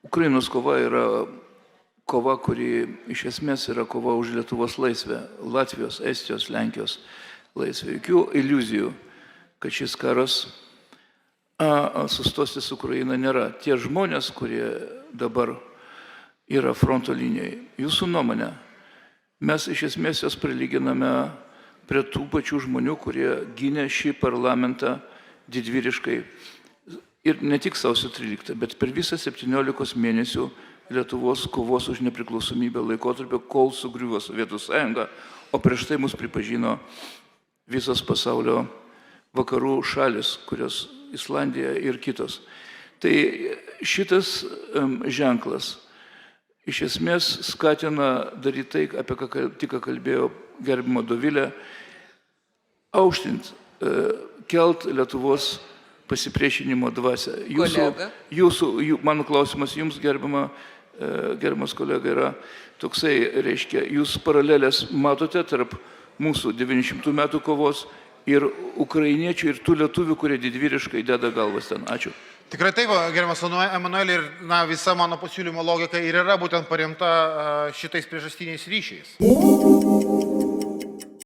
Ukrainos kova yra kova, kuri iš esmės yra kova už Lietuvos laisvę, Latvijos, Estijos, Lenkijos laisvę. Jokių iliuzijų, kad šis karas sustoti su Ukraina nėra. Tie žmonės, kurie dabar yra fronto linijoje, jūsų nuomonė, mes iš esmės jos prilyginame prie tų pačių žmonių, kurie gynė šį parlamentą didvyriškai ir ne tik sausio 13, bet per visą 17 mėnesių Lietuvos kovos už nepriklausomybę laikotarpio, kol sugriuvo Sovietų sąjunga, o prieš tai mus pripažino visos pasaulio vakarų šalis, kurios Islandija ir kitos. Tai šitas ženklas iš esmės skatina daryti tai, apie ką tik kalbėjo gerbimo Dovilė, aukštint, kelt Lietuvos pasipriešinimo dvasią. Mano klausimas jums, gerbiamas kolega, yra toksai, reiškia, jūs paralelės matote tarp mūsų 900 metų kovos ir ukrainiečių, ir tų lietuvių, kurie didvyriškai deda galvas ten. Ačiū. Tikrai taip, gerbiamas Emanueli, ir visa mano pasiūlymo logika ir yra būtent paremta šitais priežastiniais ryšiais.